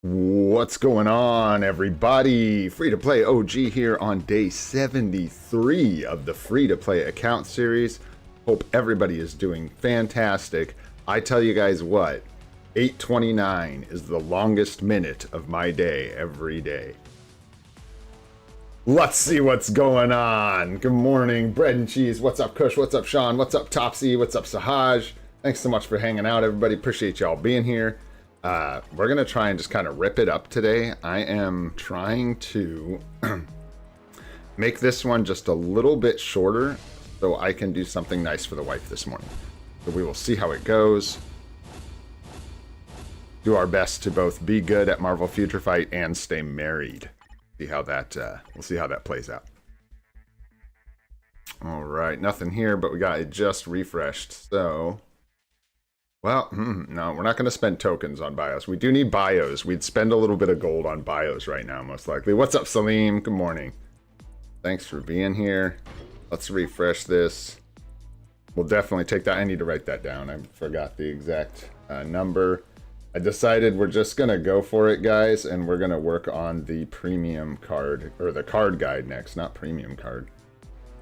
What's going on, everybody? Free to play OG here on day 73 of the free to play account series. Hope everybody is doing fantastic. I tell you guys what, 8:29 is the longest minute of my day every day. Let's see what's going on. Good morning, bread and cheese. What's up, Kush? What's up, Sean? What's up, Topsy? What's up, Sahaj? Thanks so much for hanging out, everybody. Appreciate y'all being here. We're going to try and just kind of rip it up today. I am trying to make this one just a little bit shorter so I can do something nice for the wife this morning. So we will see how it goes. Do our best to both be good at Marvel Future Fight and stay married. See how that, we'll see how that plays out. All right, nothing here, but we got it just refreshed. So... well, no, we're not going to spend tokens on bios. We do need bios. We'd spend a little bit of gold on bios right now, most likely. What's up, Salim? Good morning. Thanks for being here. Let's refresh this. We'll definitely take that. I need to write that down. I forgot the exact number. I decided we're just going to go for it, guys, and we're going to work on the premium card, or the card guide next, not premium card.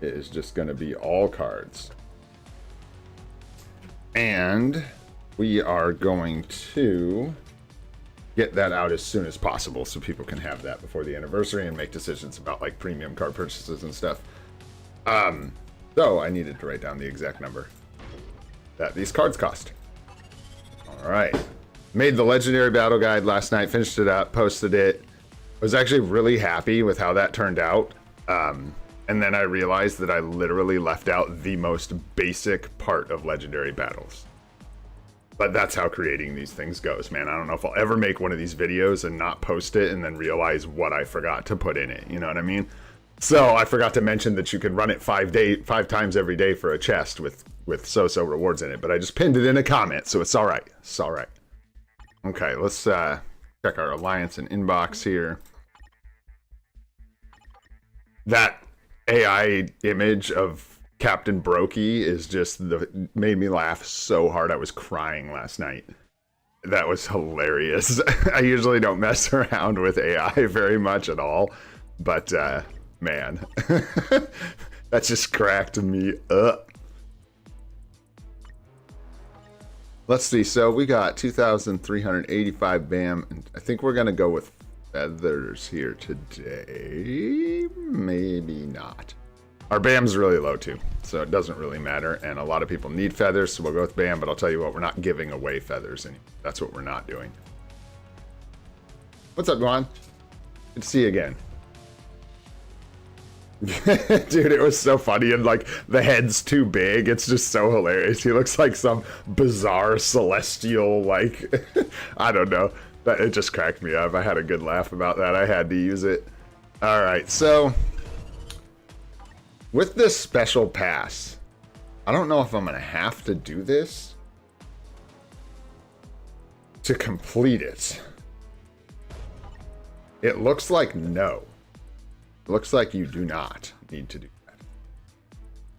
It is just going to be all cards. And... we are going to get that out as soon as possible so people can have that before the anniversary and make decisions about like premium card purchases and stuff. So I needed to write down the exact number that these cards cost. All right. Made the legendary battle guide last night, finished it up, posted it. I was actually really happy with how that turned out. And then I realized that I literally left out the most basic part of legendary battles. But that's how creating these things goes, man. I don't know if I'll ever make one of these videos and not post it and then realize what I forgot to put in it. You know what I mean? So I forgot to mention that you can run it 5 times every day for a chest with so rewards in it. But I just pinned it in a comment, so it's all right. It's all right. Okay, let's check our alliance and inbox here. That AI image of Captain Brokey is just made me laugh so hard. I was crying last night. That was hilarious. I usually don't mess around with AI very much at all, but man, that just cracked me up. Let's see. So we got 2,385 BAM, and I think we're gonna go with feathers here today. Maybe not. Our BAM's really low too, so it doesn't really matter, and a lot of people need feathers, so we'll go with BAM, but I'll tell you what, we're not giving away feathers anymore. That's what we're not doing. What's up, Juan? Good to see you again. Dude, it was so funny, and like, the head's too big, it's just so hilarious. He looks like some bizarre celestial, like, I don't know. It just cracked me up. I had a good laugh about that. I had to use it. Alright, so... with this special pass, I don't know if I'm going to have to do this to complete it. It looks like no. It looks like you do not need to do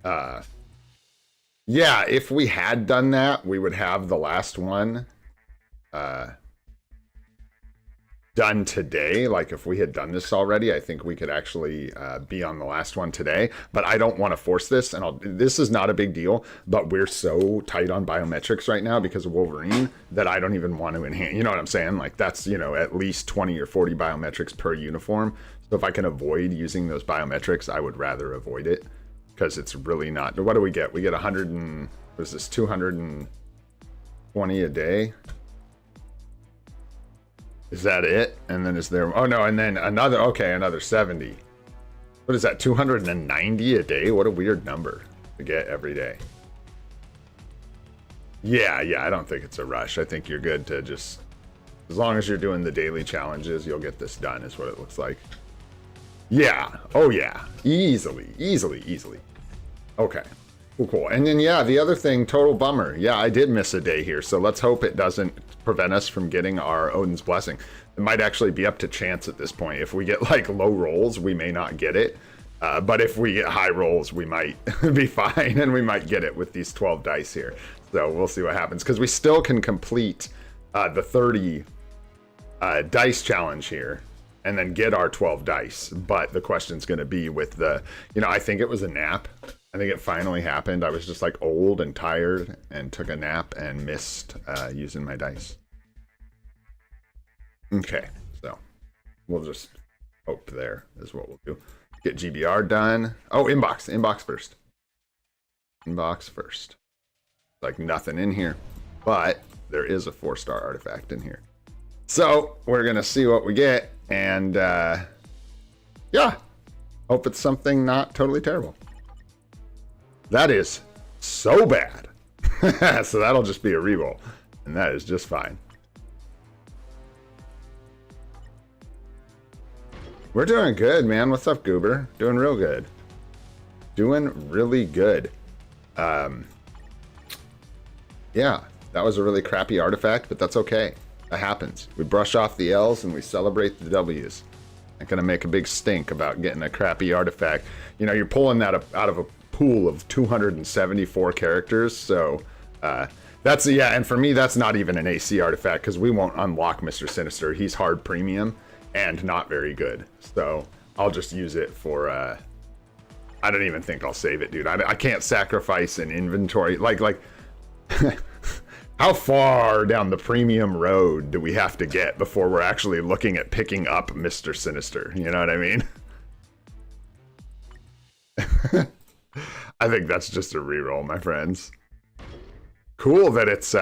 that. Yeah, if we had done that, we would have the last one done today. Like if we had done this already, I think we could actually be on the last one today, but I don't want to force this, and this is not a big deal, but we're so tight on biometrics right now because of Wolverine that I don't even want to enhance, you know what I'm saying? Like that's, you know, at least 20 or 40 biometrics per uniform. So if I can avoid using those biometrics, I would rather avoid it because it's really not. What do we get? We get 100 and, what is this, 220 a day? Is that it? And then is there... oh, no, and then another... okay, another 70. What is that, 290 a day? What a weird number to get every day. Yeah, I don't think it's a rush. I think you're good to just... as long as you're doing the daily challenges, you'll get this done, is what it looks like. Yeah. Oh, yeah. Easily. Okay. Cool. And then, yeah, the other thing, total bummer. Yeah, I did miss a day here, so let's hope it doesn't prevent us from getting our Odin's Blessing. It might actually be up to chance at this point. If we get, like, low rolls, we may not get it. But if we get high rolls, we might be fine, and we might get it with these 12 dice here. So we'll see what happens, because we still can complete the 30 dice challenge here and then get our 12 dice. But the question's going to be with the, I think it was a nap. I think it finally happened. I was just like old and tired and took a nap and missed using my dice. Okay, so we'll just hope there is what we'll do. Get GBR done. Oh, inbox first. Inbox first. Like nothing in here, but there is a 4-star artifact in here. So we're gonna see what we get, and yeah, hope it's something not totally terrible. That is so bad. So that'll just be a reroll, and that is just fine. We're doing good, man. What's up, Goober? Doing real good. Doing really good. Yeah, that was a really crappy artifact, but that's okay. That happens. We brush off the L's and we celebrate the W's. Not gonna make a big stink about getting a crappy artifact. You're pulling that out of a pool of 274 characters, so that's, yeah, and for me, that's not even an AC artifact, because we won't unlock Mr. Sinister. He's hard premium and not very good. So I'll just use it for, I don't even think I'll save it, dude. I can't sacrifice an inventory. Like, how far down the premium road do we have to get before we're actually looking at picking up Mr. Sinister? You know what I mean? I think that's just a reroll, my friends. Cool that it's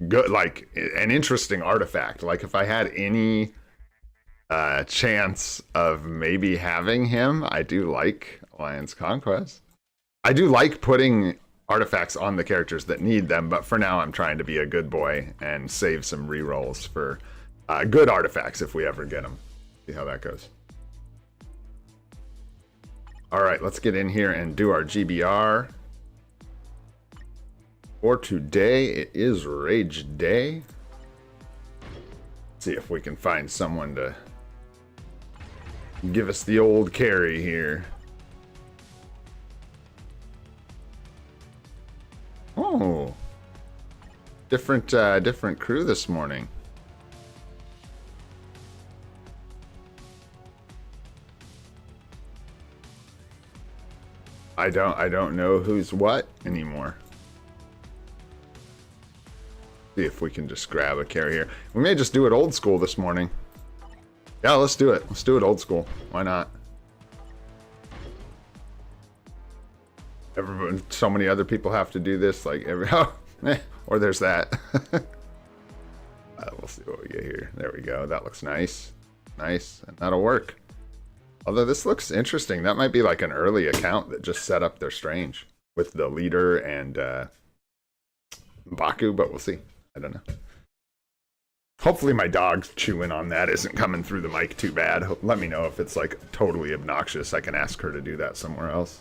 good, like an interesting artifact. Like if I had any chance of maybe having him, I do like Alliance Conquest. I do like putting artifacts on the characters that need them, but for now I'm trying to be a good boy and save some rerolls for good artifacts if we ever get them. See how that goes. All right, let's get in here and do our GBR. For today, it is Rage Day. Let's see if we can find someone to give us the old carry here. Oh, different crew this morning. I don't know who's what anymore. See if we can just grab a carry here. We may just do it old school this morning. Yeah, let's do it. Let's do it old school. Why not? Everyone, so many other people have to do this. Like or there's that. We'll see what we get here. There we go. That looks nice. Nice, and that'll work. Although this looks interesting. That might be like an early account that just set up their strange with the leader and Baku, but we'll see. I don't know. Hopefully my dog chewing on that isn't coming through the mic too bad. Let me know if it's like totally obnoxious. I can ask her to do that somewhere else.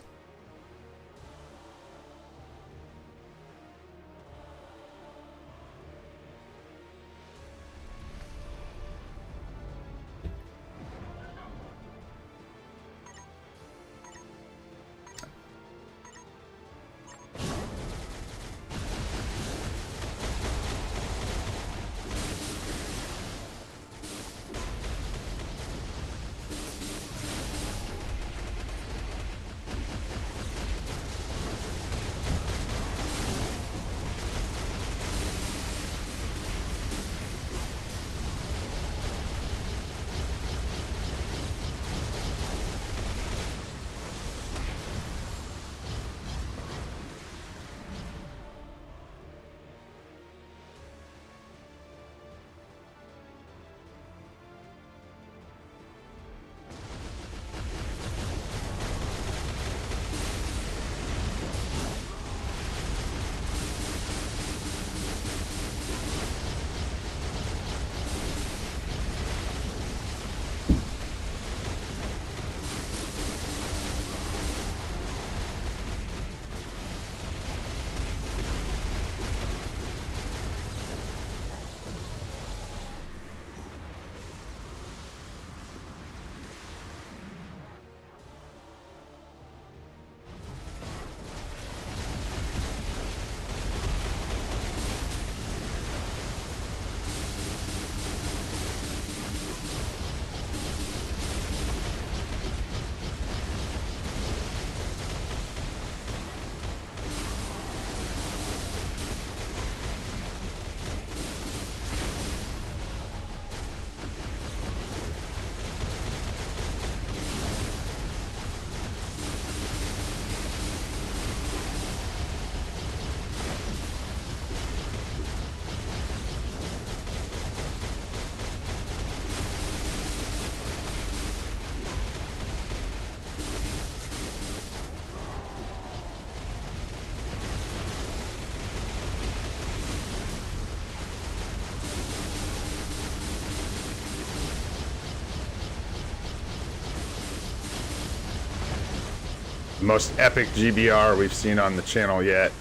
The most epic GBR we've seen on the channel yet.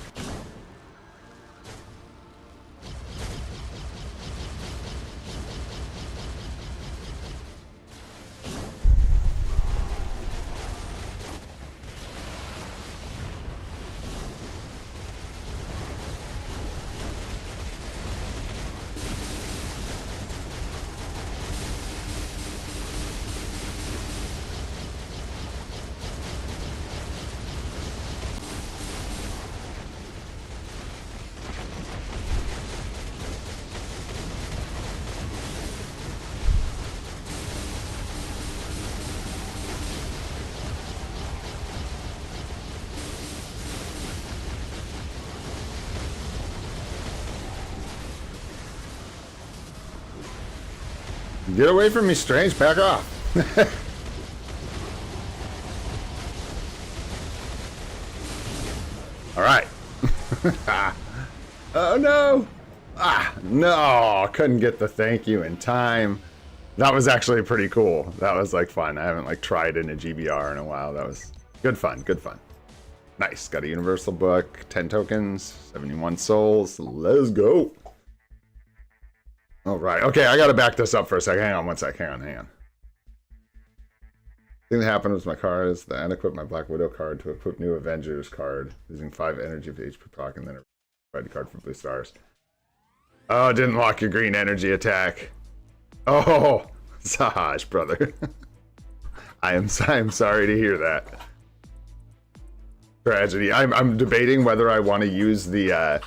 Get away from me, Strange. Back off. All right. Oh, no. Ah, no. Couldn't get the thank you in time. That was actually pretty cool. That was, like, fun. I haven't, like, tried in a GBR in a while. That was good fun. Good fun. Nice. Got a universal book. 10 tokens. 71 souls. Let's go. All right. Okay, I got to back this up for a second. Hang on one sec. Hang on. The thing that happened was my card is that I unequipped my Black Widow card to equip new Avengers card using 5 energy of HP proc and then a red card for blue stars. Oh, didn't lock your green energy attack. Oh, Sahaj, brother. I am sorry to hear that. Tragedy. I'm debating whether I want to use the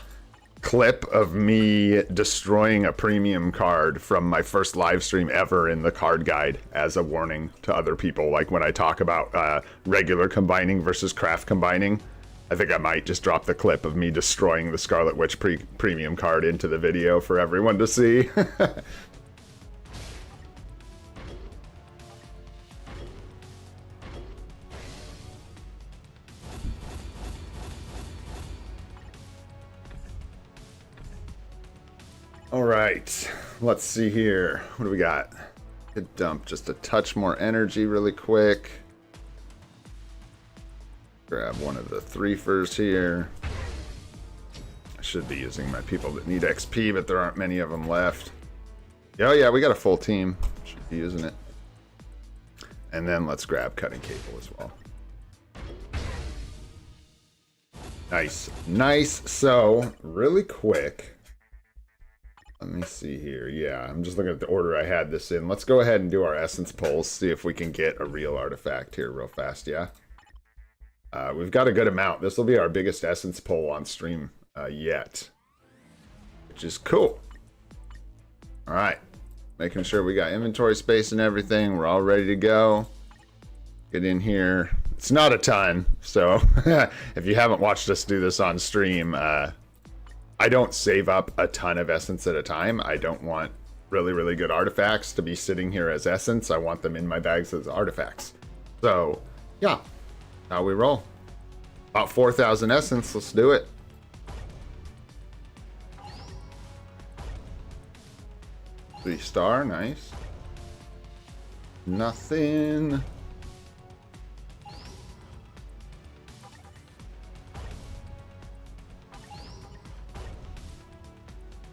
clip of me destroying a premium card from my first live stream ever in the card guide as a warning to other people, like when I talk about regular combining versus craft combining. I think I might just drop the clip of me destroying the Scarlet Witch premium card into the video for everyone to see. All right, let's see here. What do we got? Could dump just a touch more energy really quick. Grab one of the 3-fers here. I should be using my people that need XP, but there aren't many of them left. Oh yeah, we got a full team. Should be using it. And then let's grab cutting cable as well. Nice, nice. So, really quick. Let me see here. Yeah, I'm just looking at the order I had this in. Let's go ahead and do our essence pulls, see if we can get a real artifact here real fast, yeah? We've got a good amount. This will be our biggest essence pull on stream yet, which is cool. All right, making sure we got inventory space and everything. We're all ready to go. Get in here. It's not a ton, so if you haven't watched us do this on stream, I don't save up a ton of essence at a time. I don't want really, really good artifacts to be sitting here as essence. I want them in my bags as artifacts. So, yeah, how we roll. About 4,000 essence. Let's do it. Three-star, nice. Nothing.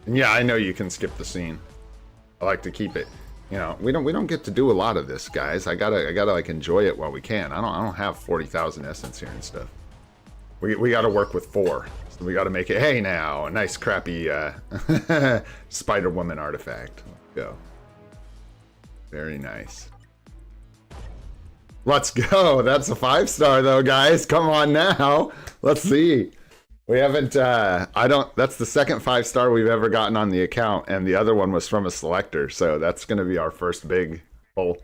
And yeah, I know you can skip the scene. I like to keep it. You know, we don't get to do a lot of this, guys. I gotta like enjoy it while we can. I don't have 40,000 essence here and stuff. We gotta work with 4. So we gotta make it. Hey now, a nice crappy Spider Woman artifact. Let's go. Very nice. Let's go. That's a 5-star though, guys. Come on now. Let's see. We haven't, that's the second 5-star we've ever gotten on the account, and the other one was from a selector, so that's going to be our first big pull.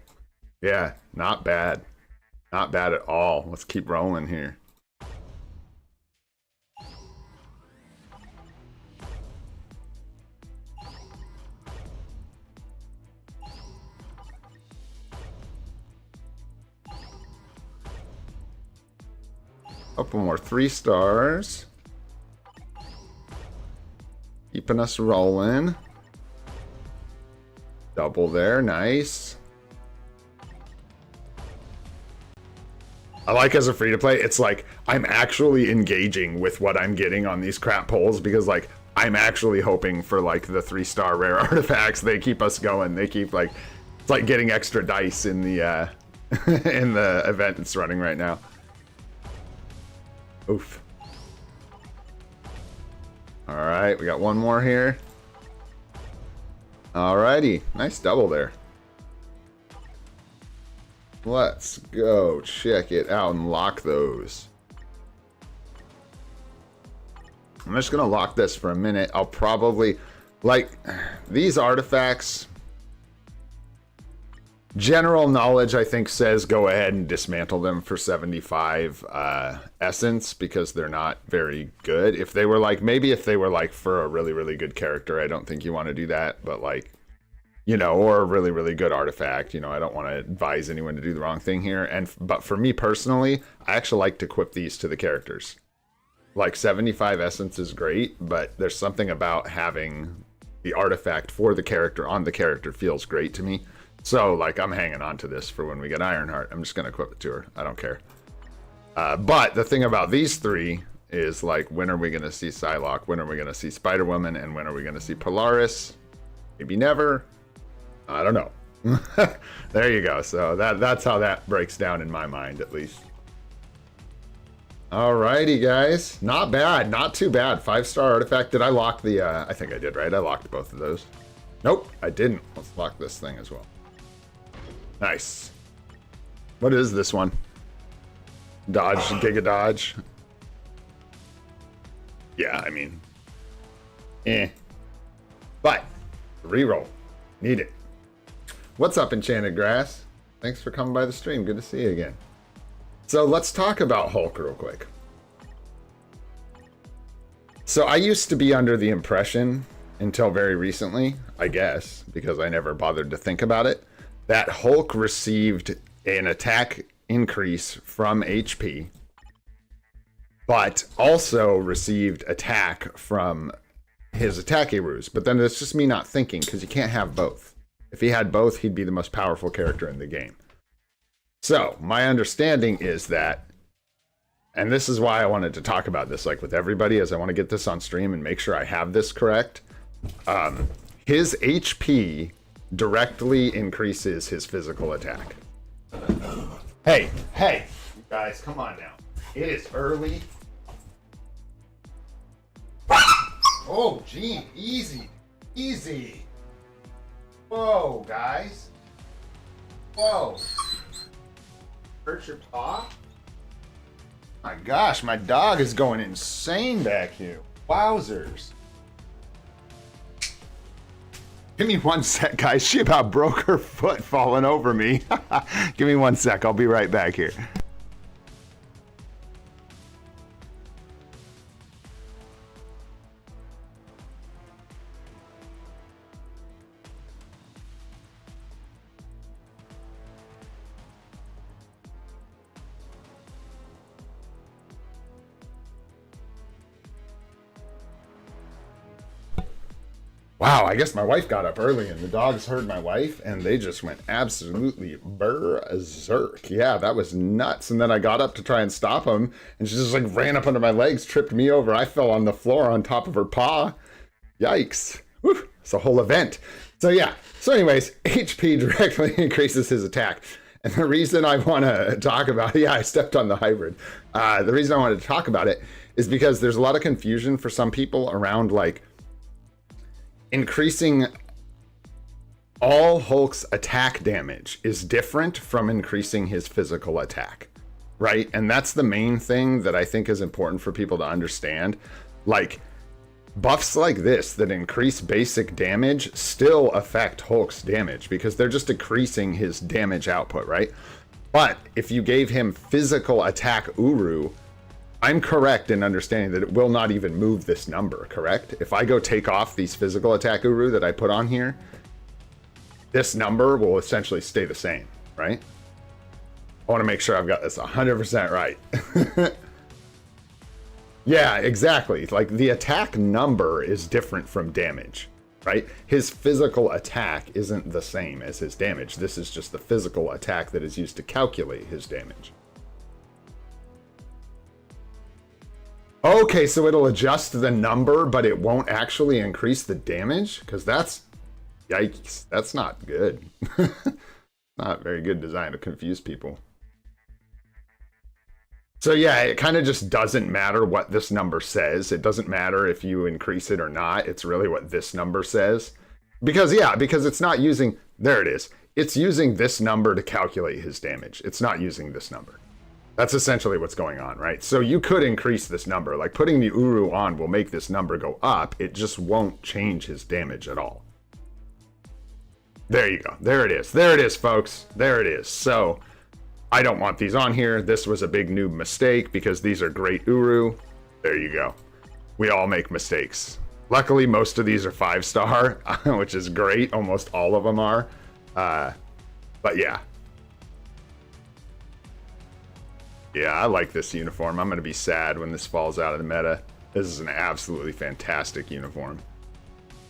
Yeah, not bad. Not bad at all. Let's keep rolling here. Couple more 3-stars. Keeping us rolling. Double there, nice. I like as a free-to-play, it's like, I'm actually engaging with what I'm getting on these crap polls, because, like, I'm actually hoping for, like, the 3-star rare artifacts. They keep us going. They keep, like, it's like getting extra dice in the, in the event it's running right now. Oof. Alright, we got one more here. Alrighty, nice double there. Let's go check it out and lock those. I'm just gonna lock this for a minute. I'll probably, like, these artifacts, general knowledge I think says go ahead and dismantle them for 75 essence, because they're not very good. If they were like, maybe if they were like for a really, really good character, I don't think you want to do that, but like, you know, or a really, really good artifact, you know, I don't want to advise anyone to do the wrong thing here. But for me personally, I actually like to equip these to the characters. Like 75 essence is great, but there's something about having the artifact for the character on the character feels great to me. So like, I'm hanging on to this for when we get Ironheart. I'm just going to equip it to her. I don't care. But the thing about these three is like, when are we going to see Psylocke? When are we going to see Spider-Woman? And when are we going to see Polaris? Maybe never. I don't know. There you go. So that's how that breaks down in my mind, at least. Alrighty, guys. Not bad. Not too bad. 5-star artifact. Did I lock the... I think I did, right? I locked both of those. Nope, I didn't. Let's lock this thing as well. Nice. What is this one? Dodge, Giga Dodge. Yeah, I mean... But, reroll. Need it. What's up, Enchanted Grass? Thanks for coming by the stream. Good to see you again. So let's talk about Hulk real quick. So I used to be under the impression, until very recently, I guess, because I never bothered to think about it, that Hulk received an attack increase from HP, but also received attack from his attack Arus. But then it's just me not thinking, because you can't have both. If he had both, he'd be the most powerful character in the game. So, my understanding is that, and this is why I wanted to talk about this, like with everybody, as I want to get this on stream and make sure I have this correct. His HP directly increases his physical attack. Hey, you guys, come on now. It is early. Oh, Gene, easy. Whoa, guys. Whoa. Hurt your paw? My gosh, my dog is going insane back here. Wowzers. Give me 1 sec, guys. She about broke her foot falling over me. Give me 1 sec. I'll be right back here. Wow, I guess my wife got up early and the dogs heard my wife and they just went absolutely berserk. Yeah, that was nuts. And then I got up to try and stop them and she just like ran up under my legs, tripped me over. I fell on the floor on top of her paw. Yikes. Whew, it's a whole event. So yeah, so anyways, HP directly increases his attack. And the reason I want to talk about it, yeah, I stepped on the hybrid. The reason I wanted to talk about it is because there's a lot of confusion for some people around like, increasing all Hulk's attack damage is different from increasing his physical attack, right? And that's the main thing that I think is important for people to understand. Like, buffs like this that increase basic damage still affect Hulk's damage because they're just decreasing his damage output, right? But if you gave him physical attack Uru, I'm correct in understanding that it will not even move this number, correct? If I go take off these physical attack Uru that I put on here, this number will essentially stay the same, right? I want to make sure I've got this 100% right. Yeah, exactly. Like the attack number is different from damage, right? His physical attack isn't the same as his damage. This is just the physical attack that is used to calculate his damage. Okay, so it'll adjust the number, but it won't actually increase the damage? Because that's... Yikes. That's not good. Not very good design to confuse people. So yeah, it kind of just doesn't matter what this number says. It doesn't matter if you increase it or not. It's really what this number says. Because it's not using... There it is. It's using this number to calculate his damage. It's not using this number. That's essentially what's going on, right? So you could increase this number. Like putting the Uru on will make this number go up. It just won't change his damage at all. There you go. There it is. There it is, folks. There it is. So I don't want these on here. This was a big noob mistake because these are great Uru. There you go. We all make mistakes. Luckily, most of these are 5-star, which is great. Almost all of them are. But yeah. Yeah, I like this uniform. I'm going to be sad when this falls out of the meta. This is an absolutely fantastic uniform.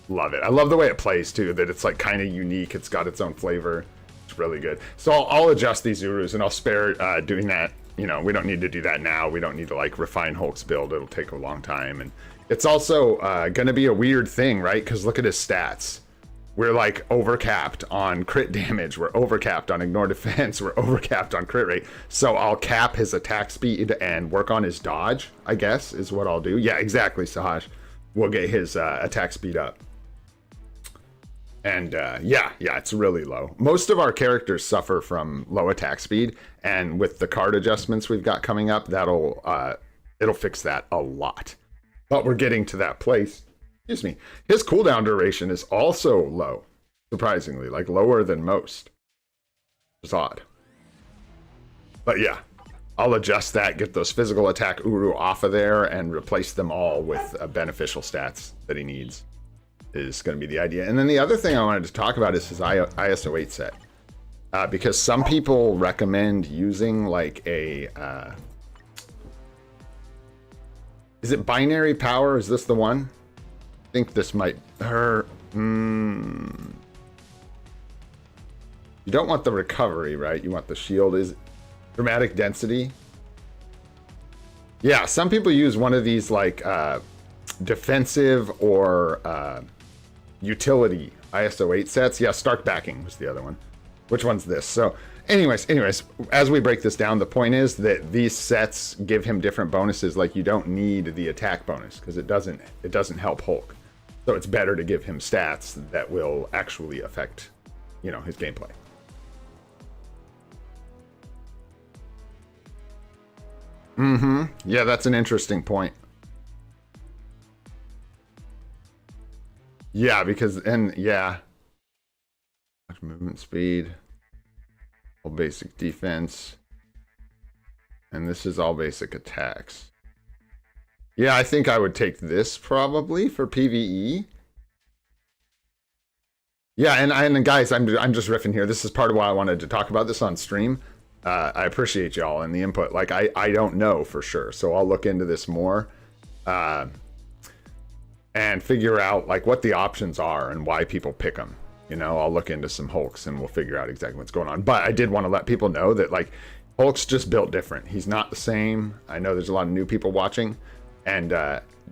Love it. I love the way it plays, too, that it's like kind of unique. It's got its own flavor. It's really good. So I'll adjust these Urus, and I'll spare doing that. You know, we don't need to do that now. We don't need to, like, refine Hulk's build. It'll take a long time. And it's also going to be a weird thing, right? Because look at his stats. We're like overcapped on crit damage. We're overcapped on ignore defense. We're overcapped on crit rate. So I'll cap his attack speed and work on his dodge, I guess, is what I'll do. Yeah, exactly, Sahaj. We'll get his attack speed up. And yeah, it's really low. Most of our characters suffer from low attack speed. And with the card adjustments we've got coming up, it'll fix that a lot. But we're getting to that place. Excuse me. His cooldown duration is also low, surprisingly, like lower than most. It's odd. But yeah, I'll adjust that, get those physical attack Uru off of there, and replace them all with beneficial stats that he needs. Is going to be the idea. And then the other thing I wanted to talk about is his ISO 8 set. Because some people recommend using like a... is it binary power? Is this the one? I think this might... You don't want the recovery, right? You want the shield. Is dramatic density? Yeah, some people use one of these like defensive or utility ISO 8 sets. Yeah, Stark backing was the other one. Which one's this? So anyways, as we break this down, the point is that these sets give him different bonuses. Like you don't need the attack bonus because it doesn't help Hulk. So it's better to give him stats that will actually affect, you know, his gameplay. Yeah, that's an interesting point. Yeah, yeah. Much movement speed. All basic defense. And this is all basic attacks. Yeah, I think I would take this probably for PvE. Yeah, and guys, I'm just riffing here. This is part of why I wanted to talk about this on stream. I appreciate y'all and the input. Like, I don't know for sure, so I'll look into this more and figure out like what the options are and why people pick them. You know, I'll look into some Hulks and we'll figure out exactly what's going on. But I did want to let people know that like Hulk's just built different. He's not the same. I know there's a lot of new people watching. And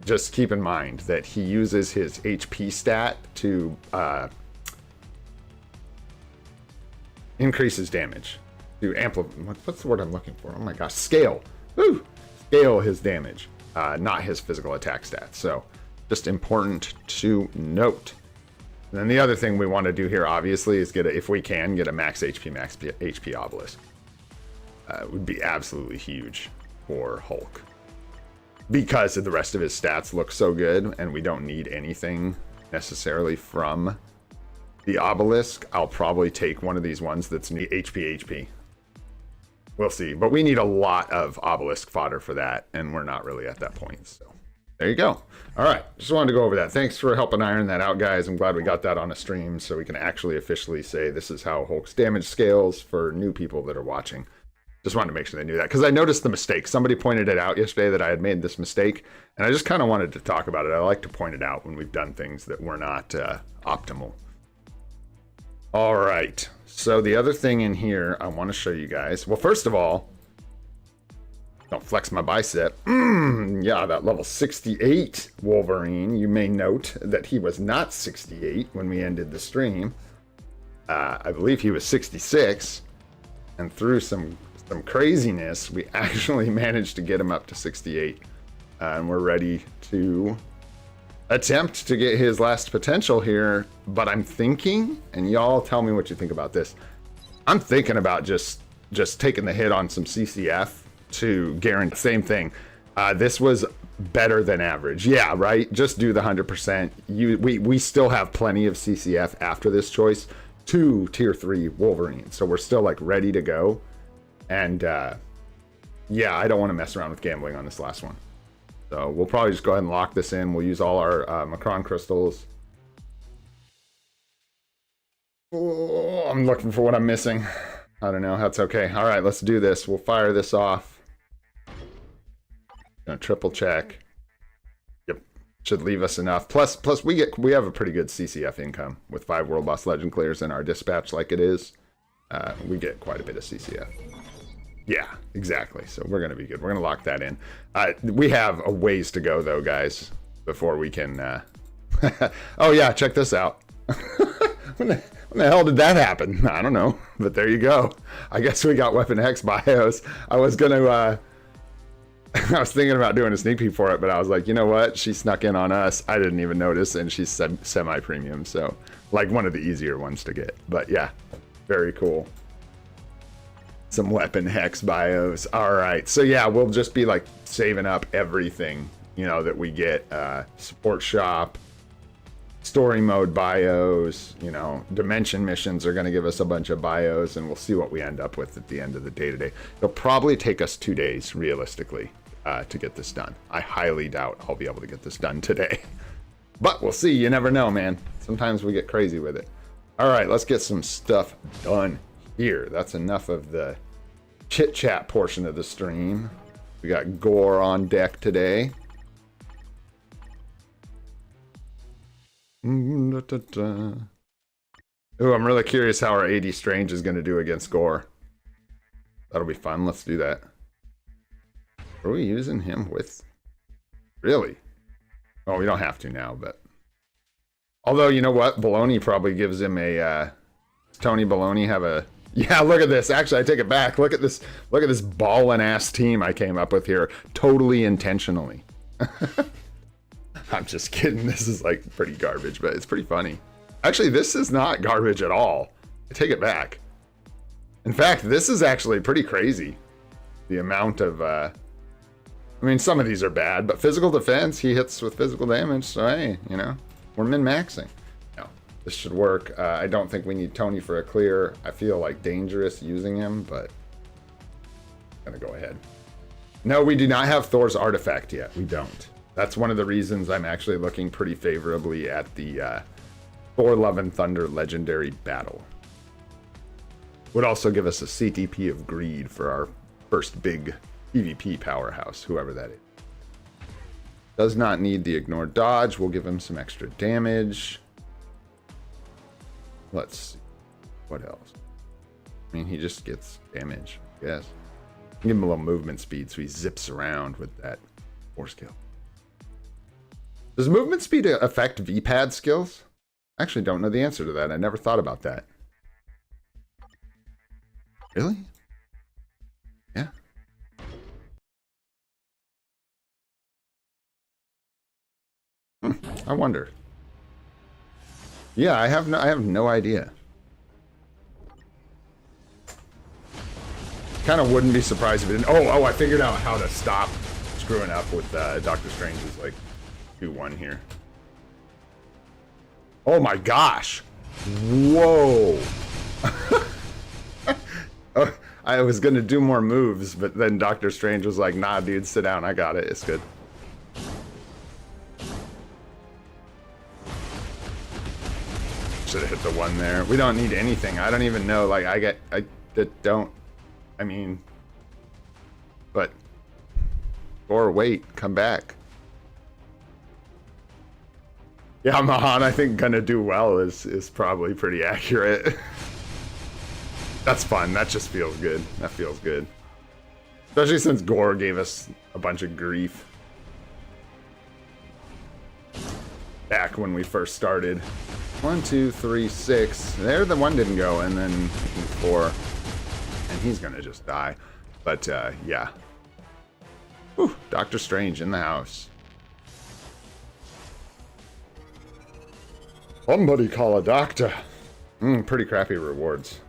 just keep in mind that he uses his HP stat to increase his damage. To amplify. What's the word I'm looking for? Oh my gosh. Scale. Woo! Scale his damage, not his physical attack stats. So just important to note. And then the other thing we want to do here, obviously, is if we can, get a max HP obelisk. It would be absolutely huge for Hulk. Because the rest of his stats look so good, and we don't need anything necessarily from the obelisk, I'll probably take one of these ones that's HP. We'll see. But we need a lot of obelisk fodder for that, and we're not really at that point. So there you go. All right. Just wanted to go over that. Thanks for helping iron that out, guys. I'm glad we got that on a stream so we can actually officially say this is how Hulk's damage scales for new people that are watching. Just wanted to make sure they knew that because I noticed the mistake. Somebody pointed it out yesterday that I had made this mistake, and I just kind of wanted to talk about it. I like to point it out when we've done things that were not optimal. All right. So the other thing in here I want to show you guys. Well, first of all, Don't flex my bicep. Yeah, that level 68 Wolverine. You may note that he was not 68 when we ended the stream. I believe he was 66. And through some craziness, we actually managed to get him up to 68. And we're ready to attempt to get his last potential here. But I'm thinking, and y'all tell me what you think about this. I'm thinking about just taking the hit on some CCF to guarantee. Same thing. This was better than average. Yeah, right? Just do the 100%. We still have plenty of CCF after this choice to tier 3 Wolverine. So we're still like ready to go. And yeah, I don't want to mess around with gambling on this last one. So we'll probably just go ahead and lock this in. We'll use all our Macron crystals. Oh, I'm looking for what I'm missing. I don't know. That's okay. All right, let's do this. We'll fire this off. Gonna triple check. Yep, should leave us enough. Plus we have a pretty good CCF income with 5 World Boss Legend clears in our dispatch like it is. We get quite a bit of CCF. Yeah, exactly. So we're gonna be good. We're gonna lock that in. We have a ways to go though, guys, before we can. Oh yeah, check this out. When the hell did that happen? I don't know, but there you go. I guess we got Weapon Hex bios. I was gonna, I was thinking about doing a sneak peek for it, but I was like, you know what? She snuck in on us. I didn't even notice, and she's semi-premium, so like one of the easier ones to get. But yeah, very cool. Some Weapon Hex bios. All right, so yeah, we'll just be like saving up everything, you know, that we get. Support shop. Story mode bios, you know, dimension missions are going to give us a bunch of bios, and we'll see what we end up with at the end of the day today. It'll probably take us 2 days, realistically, to get this done. I highly doubt I'll be able to get this done today. But we'll see. You never know, man. Sometimes we get crazy with it. All right, let's get some stuff done here. That's enough of the chit-chat portion of the stream. We got Gorr on deck today. Ooh, I'm really curious how our AD Strange is going to do against Gorr. That'll be fun. Let's do that. Are we using him with... Really? Oh, we don't have to now, but... Although, you know what? Baloney probably gives him a... Tony Baloney have a... Yeah, look at this. Actually, I take it back. Look at this. Look at this ballin' ass team I came up with here. Totally intentionally. I'm just kidding. This is like pretty garbage, but it's pretty funny. Actually, this is not garbage at all. I take it back. In fact, this is actually pretty crazy. The amount of, I mean, some of these are bad, but physical defense, he hits with physical damage. So, hey, you know, we're min-maxing. No, this should work. I don't think we need Tony for a clear. I feel like dangerous using him, but I'm gonna go ahead. No, we do not have Thor's artifact yet. We don't. That's one of the reasons I'm actually looking pretty favorably at the Thor Love and Thunder Legendary Battle. Would also give us a CTP of Greed for our first big PvP powerhouse, whoever that is. Does not need the Ignore Dodge. We'll give him some extra damage. Let's see. What else? I mean, he just gets damage, I guess. Give him a little movement speed so he zips around with that force skill. Does movement speed affect V-pad skills? I actually don't know the answer to that. I never thought about that. Really? Yeah. I wonder. Yeah, I have no idea. Kind of wouldn't be surprised if it didn't. Oh, I figured out how to stop screwing up with Doctor Strange's like 2-1 here. Oh my gosh. Whoa. I was gonna do more moves, but then Doctor Strange was like, nah, dude, sit down. I got it. It's good. Should have hit the 1 there. We don't need anything. I don't even know. Like, I mean, but, or wait, come back. Yeah, Mahan, I think gonna do well is probably pretty accurate. That's fun. That just feels good. That feels good. Especially since Gorr gave us a bunch of grief back when we first started. 1, 2, 3, 6. There, the one didn't go, and then 4. And he's gonna just die. But, yeah. Whew, Doctor Strange in the house. Somebody call a doctor. Pretty crappy rewards.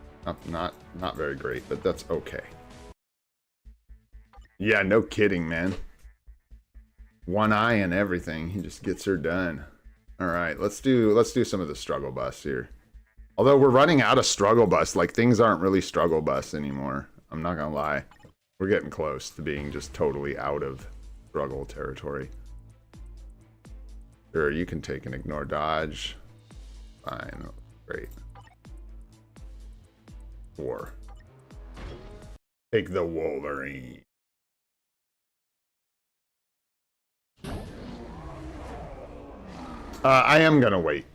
Not very great, but that's okay. Yeah, no kidding, man. One eye and everything. He just gets her done. All right, let's do some of the struggle bus here. Although we're running out of struggle bus, like things aren't really struggle bus anymore. I'm not gonna lie. We're getting close to being just totally out of struggle territory. Sure, you can take an ignore dodge. Fine, great. 4. Take the Wolverine. I am gonna wait,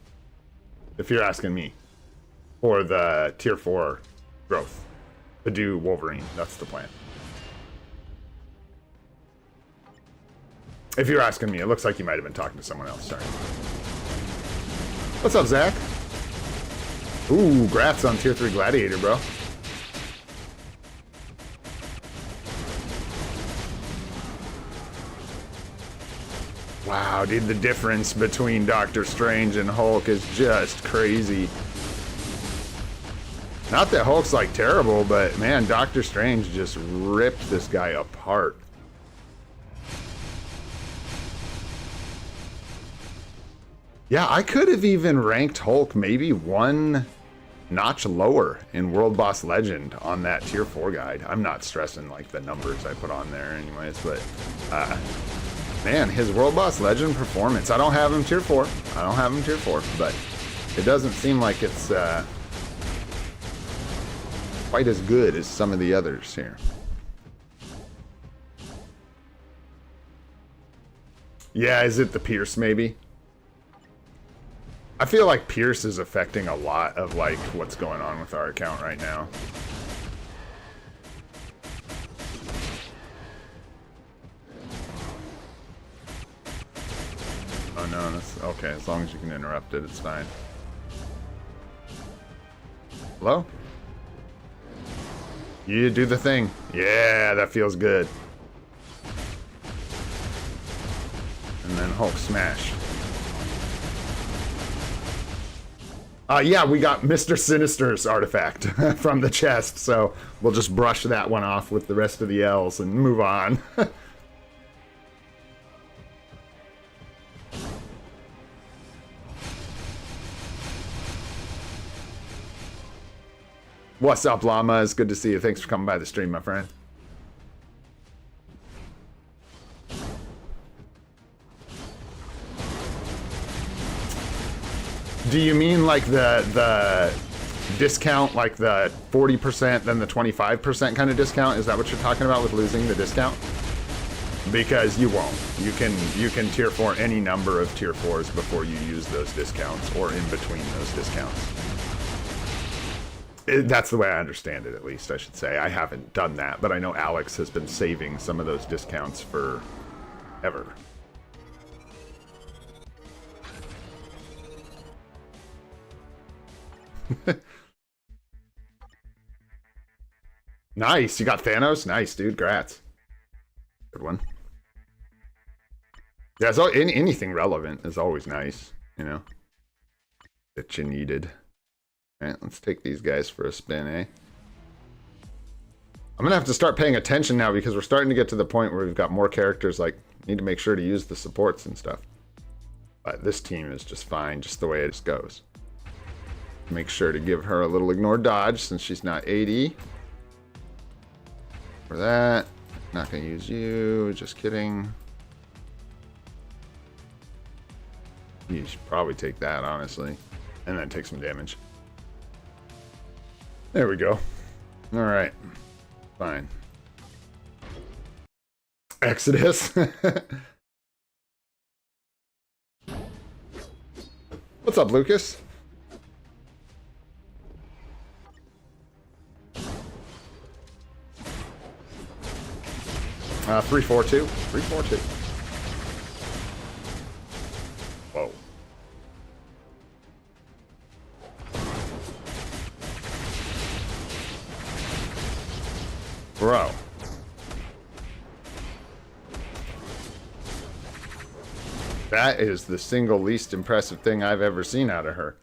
if you're asking me, for the tier 4 growth to do Wolverine. That's the plan. If you're asking me, it looks like you might have been talking to someone else. Sorry. What's up, Zach? Ooh, grats on tier 3 Gladiator, bro. Wow, dude, the difference between Doctor Strange and Hulk is just crazy. Not that Hulk's like terrible, but man, Doctor Strange just ripped this guy apart. Yeah, I could have even ranked Hulk maybe one notch lower in World Boss Legend on that tier 4 guide. I'm not stressing like the numbers I put on there anyways, but man, his World Boss Legend performance. I don't have him tier 4. I don't have him tier 4, but it doesn't seem like it's quite as good as some of the others here. Yeah, is it the Pierce maybe? I feel like Pierce is affecting a lot of like what's going on with our account right now. Oh no, that's okay. As long as you can interrupt it, it's fine. Hello? You do the thing. Yeah, that feels good. And then Hulk smash. Yeah, we got Mr. Sinister's artifact from the chest, so we'll just brush that one off with the rest of the L's and move on. What's up, Llama? It's good to see you. Thanks for coming by the stream, my friend. Do you mean like the discount, like the 40%, then the 25% kind of discount? Is that what you're talking about with losing the discount? Because you won't. You can tier 4 any number of tier 4s before you use those discounts or in between those discounts. That's the way I understand it, at least, I should say. I haven't done that, but I know Alex has been saving some of those discounts for ever. Nice, you got Thanos? Nice, dude, grats. Good one. Yeah, so anything relevant is always nice, you know, that you needed. All right, let's take these guys for a spin, eh? I'm gonna have to start paying attention now because we're starting to get to the point where we've got more characters, like, need to make sure to use the supports and stuff. But this team is just fine, just the way it goes. Make sure to give her a little ignore dodge since she's not 80. For that, not gonna use you, just kidding. You should probably take that, honestly, and then take some damage. There we go. All right, fine. Exodus. What's up, Lucas? 342. 342. Whoa. Bro. That is the single least impressive thing I've ever seen out of her.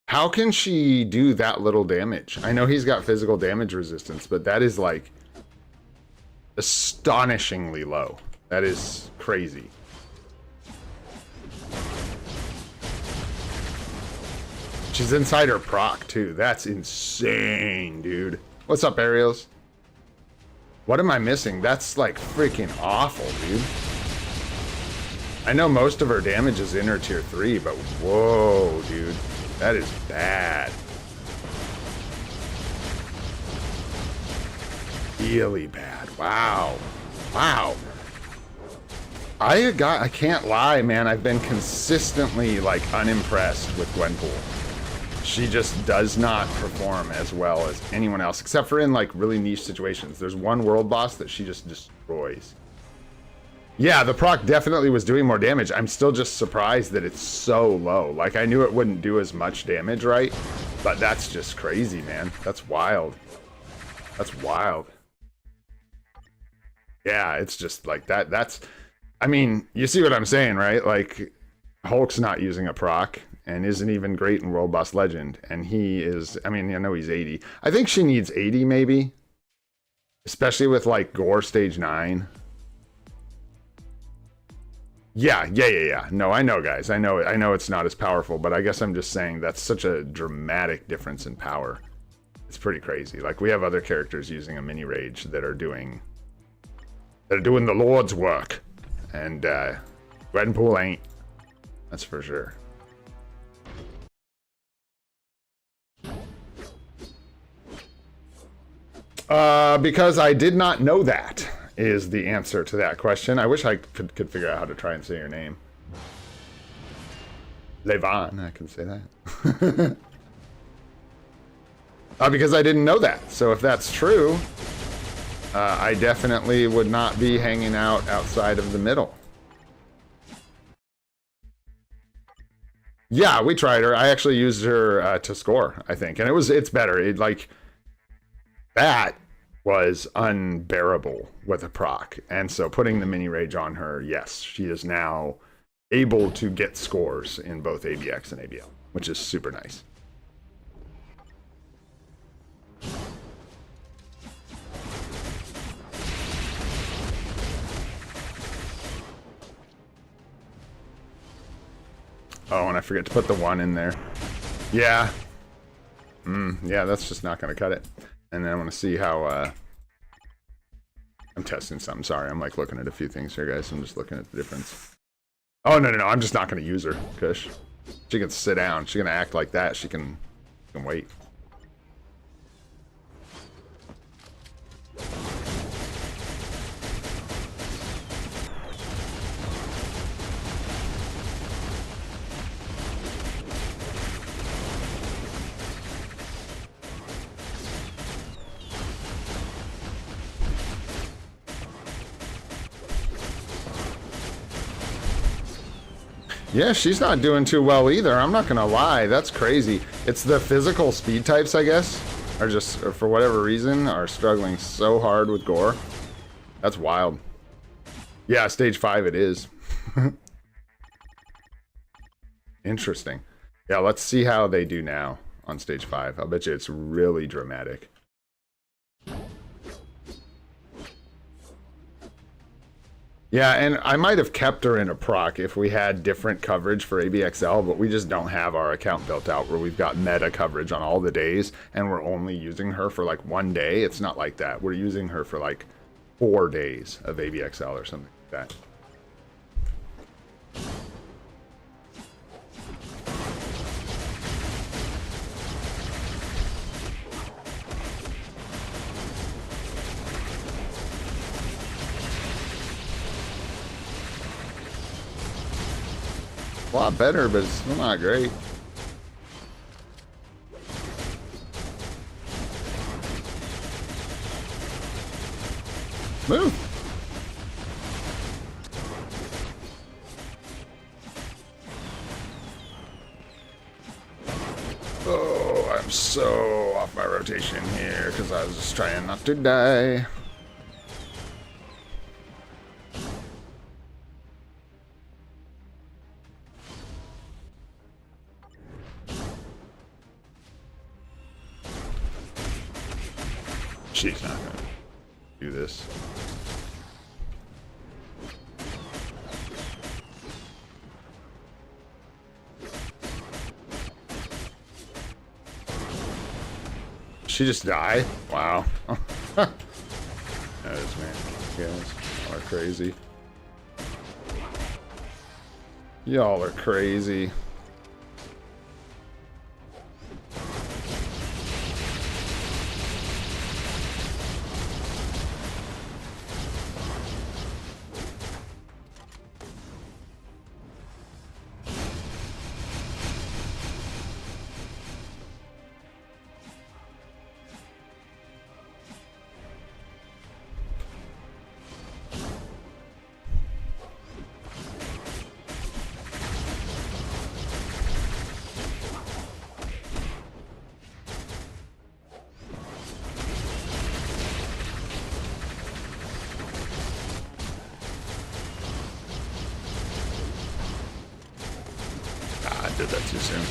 How can she do that little damage? I know he's got physical damage resistance, but that is like astonishingly low. That is crazy. She's inside her proc too. That's insane, dude. What's up, Ariels? What am I missing? That's like freaking awful, dude. I know most of her damage is in her tier 3, but whoa, dude. That is bad. Really bad. Wow. Wow. I can't lie, man. I've been consistently like unimpressed with Gwenpool. She just does not perform as well as anyone else, except for in like really niche situations. There's one world boss that she just destroys. Yeah, the proc definitely was doing more damage. I'm still just surprised that it's so low. Like, I knew it wouldn't do as much damage, right? But that's just crazy, man. That's wild. That's wild. Yeah, it's just like that. That's, I mean, you see what I'm saying, right? Like, Hulk's not using a proc and isn't even great in World Boss Legend. And he is, I mean, I know he's 80. I think she needs 80 maybe. Especially with like Gorr stage 9. Yeah. No, I know, guys. I know it's not as powerful, but I guess I'm just saying that's such a dramatic difference in power. It's pretty crazy. Like, we have other characters using a mini rage that are doing the Lord's work. And Gwenpool ain't. That's for sure. Because I did not know that is the answer to that question. I wish I could figure out how to try and say your name. Levon, I can say that. Because I didn't know that. So if that's true, I definitely would not be hanging out outside of the middle. Yeah, we tried her. I actually used her to score, I think. And it's better. It like that was unbearable with a proc. And so putting the mini rage on her, yes, she is now able to get scores in both ABX and ABL, which is super nice. Oh, and I forget to put the 1 in there. Yeah. Yeah, that's just not going to cut it. And then I want to see how, I'm testing something. Sorry, I'm like looking at a few things here, guys. I'm just looking at the difference. Oh, no. I'm just not going to use her, Kush. She can sit down. She's going to act like that. She can wait. Yeah, she's not doing too well either. I'm not gonna lie. That's crazy. It's the physical speed types, I guess, are just, or for whatever reason, are struggling so hard with Gorr. That's wild. Yeah, stage 5 it is. Interesting. Yeah, let's see how they do now on stage 5. I'll bet you it's really dramatic. Yeah, and I might have kept her in a proc if we had different coverage for ABXL, but we just don't have our account built out where we've got meta coverage on all the days, and we're only using her for like 1 day. It's not like that. We're using her for like 4 days of ABXL or something like that. A lot better, but it's still not great. Move! Oh, I'm so off my rotation here because I was just trying not to die. She's not gonna do this. She just died? Wow. That is, man. You guys are crazy. Y'all are crazy. I did that too soon.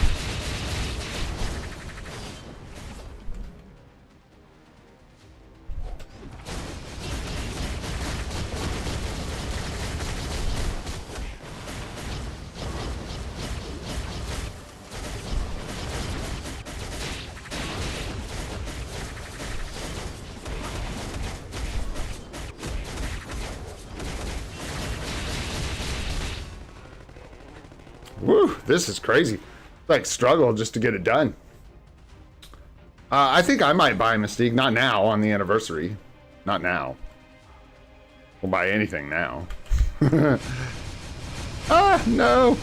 Woo, this is crazy. Like, struggle just to get it done. I think I might buy Mystique. Not now, on the anniversary. Not now. We'll buy anything now. Ah, no!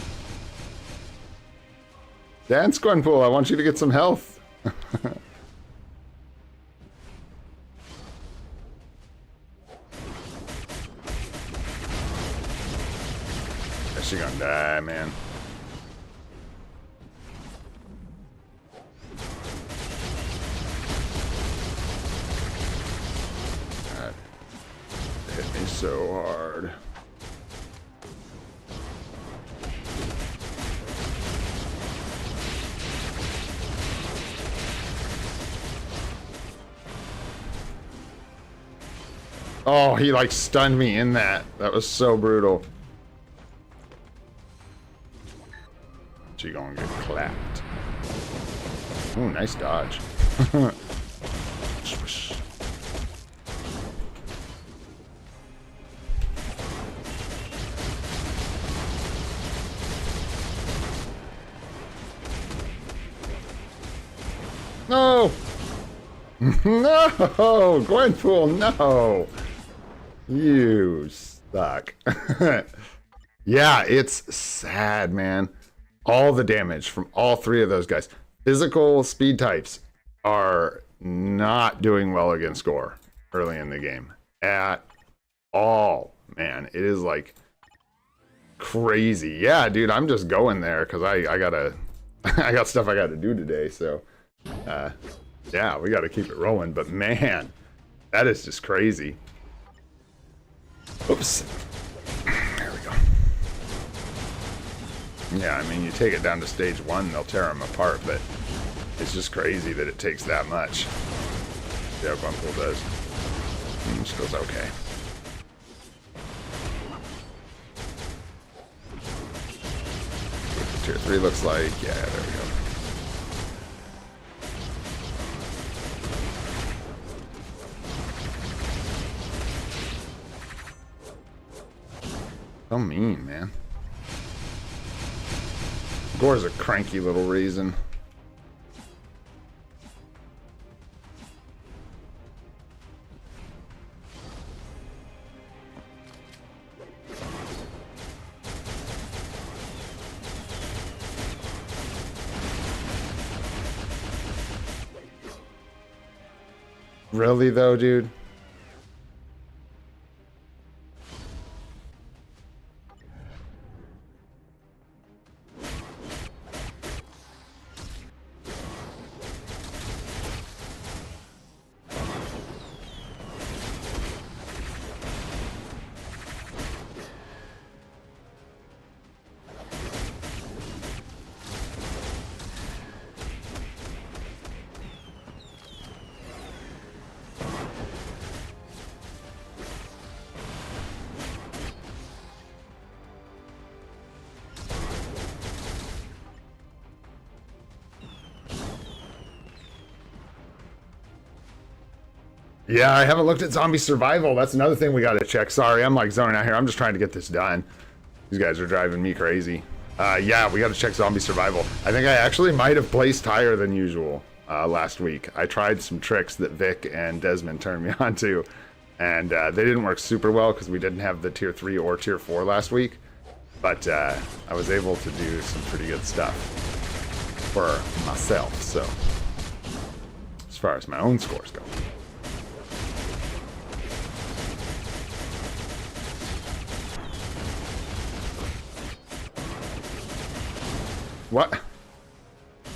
Dance Gwenpool, I want you to get some health. Is she gonna die, man? Hit me so hard. Oh, he like stunned me in that. That was so brutal. She gonna get clapped. Ooh, nice dodge. No! No! Gwenpool, no! You suck. Yeah, it's sad, man. All the damage from all three of those guys. Physical speed types are not doing well against Gorr early in the game. At all, man. It is like crazy. Yeah, dude, I'm just going there because I gotta I got stuff I gotta do today, so yeah, we gotta keep it rolling, but man, that is just crazy. Oops. There we go. Yeah, I mean, you take it down to stage 1, they'll tear them apart, but it's just crazy that it takes that much. See how Gwenpool does. She goes okay. What the tier 3 looks like. Yeah, there we go. So mean, man. Gorr's a cranky little reason. Really though, dude? Yeah, I haven't looked at zombie survival. That's another thing we got to check. Sorry, I'm like zoning out here. I'm just trying to get this done. These guys are driving me crazy. Yeah, we got to check zombie survival. I think I actually might have placed higher than usual last week. I tried some tricks that Vic and Desmond turned me on to, and they didn't work super well because we didn't have the tier 3 or tier 4 last week. But I was able to do some pretty good stuff for myself, so as far as my own scores go. What?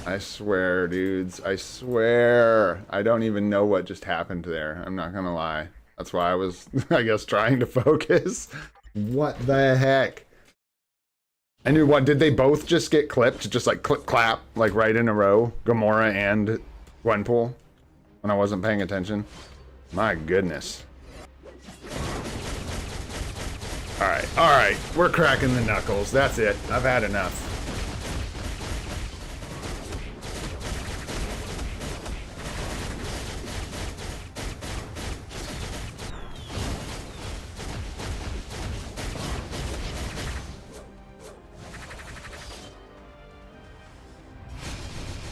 I swear, dudes. I swear. I don't even know what just happened there. I'm not gonna lie. That's why I was, I guess, trying to focus. What the heck? I knew what. Did they both just get clipped? Just like clip clap, like right in a row? Gamora and Gwenpool? When I wasn't paying attention? My goodness. Alright. We're cracking the knuckles. That's it. I've had enough.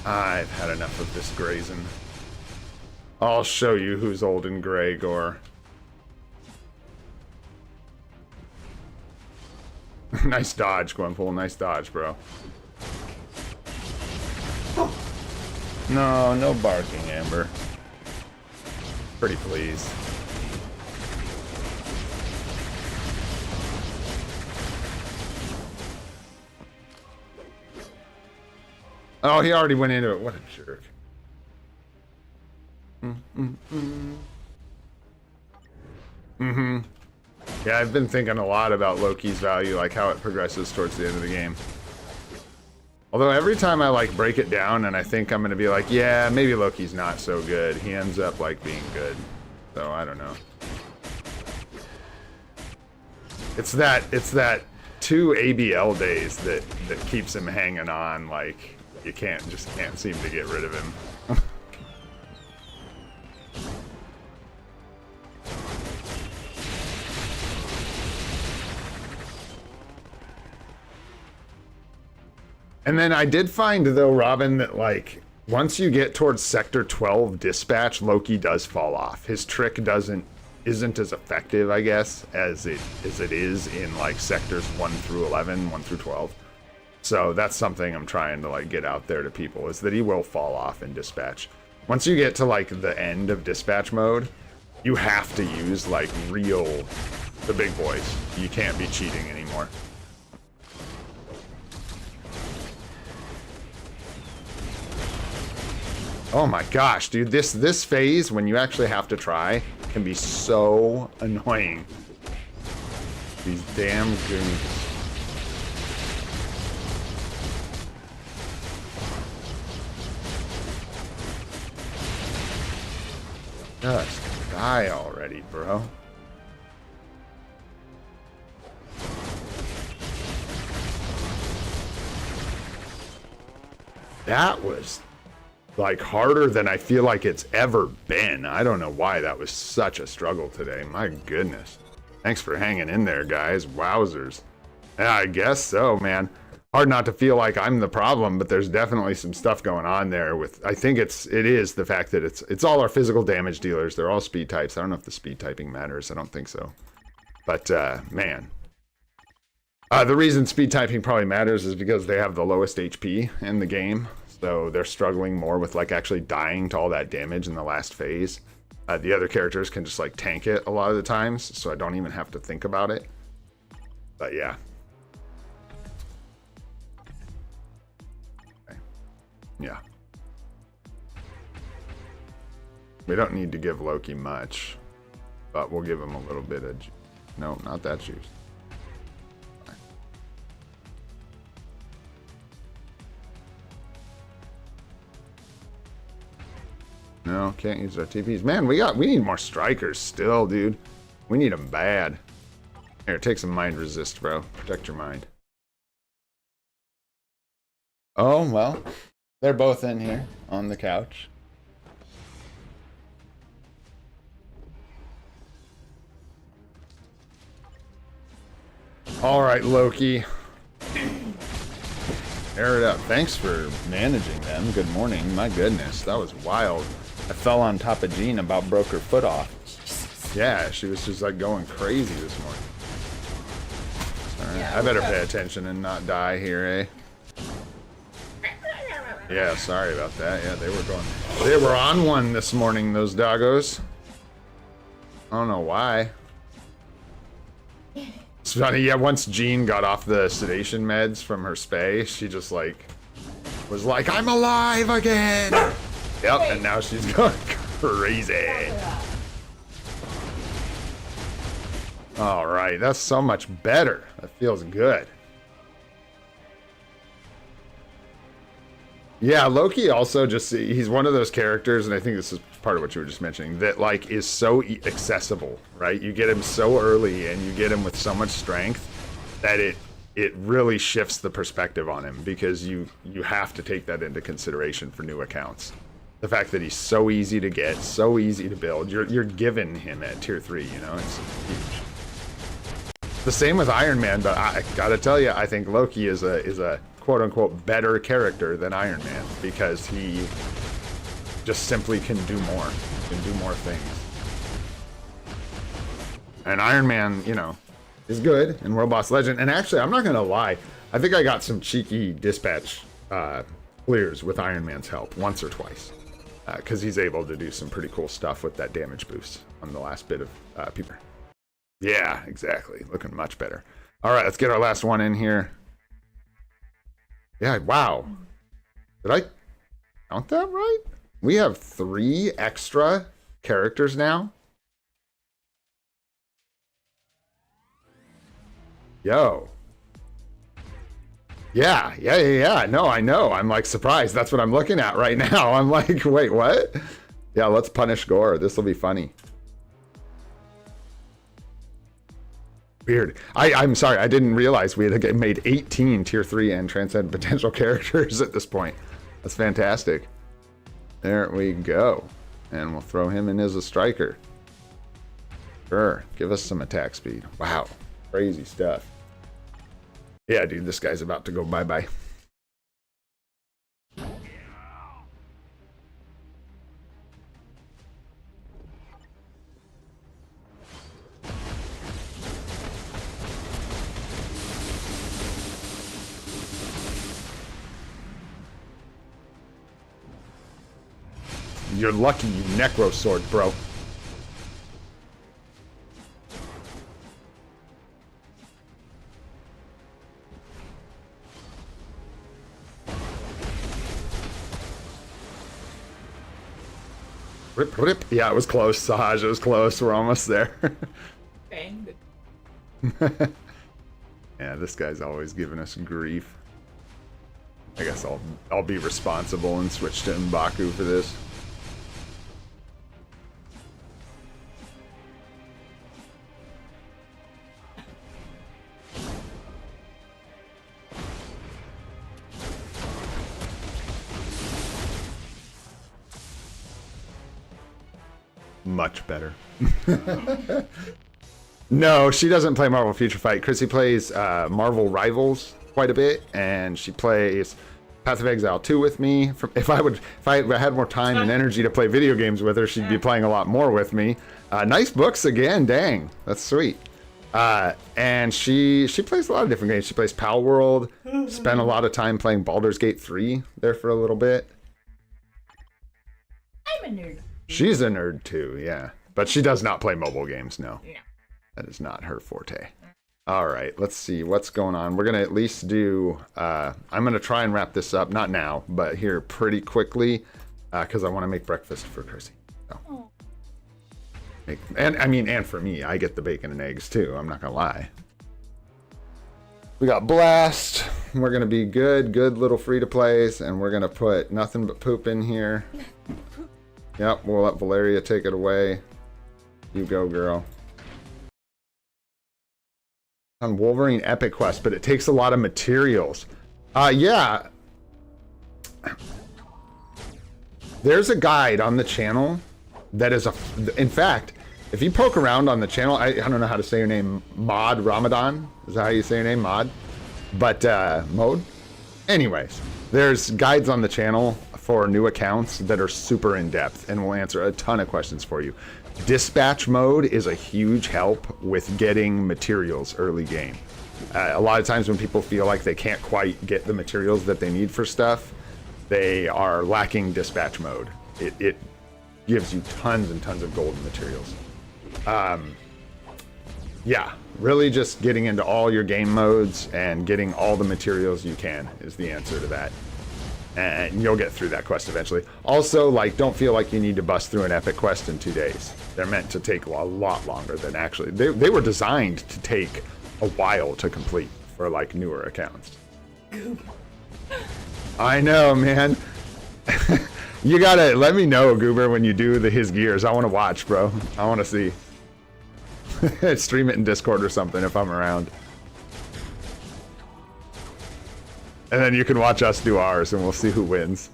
I've had enough of this grazing. I'll show you who's old and gray, Gorr. Nice dodge, Gwenpool. Nice dodge, bro. No barking, Amber. Pretty please. Oh, he already went into it. What a jerk. Yeah, I've been thinking a lot about Loki's value, like how it progresses towards the end of the game. Although every time I like break it down and I think I'm gonna be like, yeah, maybe Loki's not so good, he ends up like being good. So I don't know. It's that 2 ABL days that keeps him hanging on. Like you just can't seem to get rid of him. And then I did find, though, Robin, that, like, once you get towards Sector 12 Dispatch, Loki does fall off. His trick isn't as effective, I guess, as it is in, like, Sectors 1 through 11, 1 through 12. So that's something I'm trying to, like, get out there to people, is that he will fall off in Dispatch. Once you get to, like, the end of Dispatch mode, you have to use, like, the big boys. You can't be cheating anymore. Oh my gosh, dude, this phase, when you actually have to try, can be so annoying. These damn goons. Just die already, bro. That was like harder than I feel like it's ever been. I don't know why that was such a struggle today. My goodness. Thanks for hanging in there, guys. Wowzers. Yeah, I guess so, man. Hard not to feel like I'm the problem, but there's definitely some stuff going on there with, I think it is the fact that it's all our physical damage dealers. They're all speed types. I don't know if the speed typing matters. I don't think so. But, man. The reason speed typing probably matters is because they have the lowest HP in the game. So they're struggling more with like actually dying to all that damage in the last phase. The other characters can just like tank it a lot of the times, so I don't even have to think about it. But yeah. Okay. Yeah. We don't need to give Loki much, but we'll give him a little bit of juice. No, not that juice. No, can't use our TPs. Man, we need more strikers still, dude. We need them bad. Here, take some mind resist, bro. Protect your mind. Oh, well. They're both in here on the couch. All right, Loki. Air it up. Thanks for managing them. Good morning. My goodness, that was wild. I fell on top of Jean, about broke her foot off. Yeah, she was just like going crazy this morning. All right, I better pay attention and not die here, eh? Yeah, sorry about that. Yeah, they were on one this morning, those doggos. I don't know why. It's funny, yeah, once Jean got off the sedation meds from her spay, she just like was like, I'm alive again! Yep, and now she's going crazy. Alright, that's so much better. That feels good. Yeah, Loki also just, he's one of those characters, and I think this is part of what you were just mentioning, that like is so accessible, right? You get him so early and you get him with so much strength that it really shifts the perspective on him, because you have to take that into consideration for new accounts. The fact that he's so easy to get, so easy to build, you're giving him at tier 3, you know, it's huge. The same with Iron Man, but I gotta tell you, I think Loki is a quote-unquote better character than Iron Man, because he just simply can do more. Can do more things. And Iron Man, you know, is good in World Boss Legend. And actually, I'm not gonna lie, I think I got some cheeky dispatch clears with Iron Man's help once or twice, because he's able to do some pretty cool stuff with that damage boost on the last bit of Peeper. Yeah, exactly. Looking much better. All right, let's get our last one in here. Yeah, wow. Did I count that right? We have 3 extra characters now. Yo. Yeah. No, I know. I'm like surprised. That's what I'm looking at right now. I'm like, wait, what? Yeah, let's punish Gorr. This will be funny. Weird. I'm sorry, I didn't realize we had made 18 tier 3 and transcend potential characters at this point. That's fantastic. There we go. And we'll throw him in as a striker. Sure, give us some attack speed. Wow, crazy stuff. Yeah, dude, this guy's about to go bye-bye. You're lucky you necro sword, bro. Rip, rip. Yeah, it was close, Sahaj. It was close. We're almost there. Bang. Yeah, this guy's always giving us grief. I guess I'll be responsible and switch to M'Baku for this. Much better. No, she doesn't play Marvel Future Fight. Chrissy plays Marvel Rivals quite a bit, and she plays Path of Exile 2 with me. If I had more time and energy to play video games with her, she'd be playing a lot more with me. Nice books again, dang, that's sweet. And she plays a lot of different games. She plays Pal World. Spent a lot of time playing Baldur's Gate 3 there for a little bit. I'm a nerd. She's a nerd too, yeah. But she does not play mobile games, no. Yeah. That is not her forte. All right, let's see what's going on. We're going to at least do... I'm going to try and wrap this up, not now, but here pretty quickly, because I want to make breakfast for Chrissy. So. And for me, I get the bacon and eggs too, I'm not going to lie. We got Blast. We're going to be good little free-to-plays, and we're going to put nothing but poop in here. Yep, we'll let Valeria take it away. You go, girl. On Wolverine Epic Quest, but it takes a lot of materials. Yeah. There's a guide on the channel that is in fact, If you poke around on the channel, I don't know how to say your name, Mod Ramadan. Is that how you say your name, Mod? But, Mode? Anyways, there's guides on the channel for new accounts that are super in-depth and will answer a ton of questions for you. Dispatch mode is a huge help with getting materials early game. A lot of times when people feel like they can't quite get the materials that they need for stuff, they are lacking dispatch mode. It gives you tons and tons of golden materials. Yeah, really just getting into all your game modes and getting all the materials you can is the answer to that. And you'll get through that quest eventually. Also, like, don't feel like you need to bust through an epic quest in 2 days. They're meant to take a lot longer than actually... They were designed to take a while to complete for, like, newer accounts. I know, man. You gotta let me know, Goober, when you do his gears. I want to watch, bro. I want to see. Stream it in Discord or something if I'm around. And then you can watch us do ours and we'll see who wins.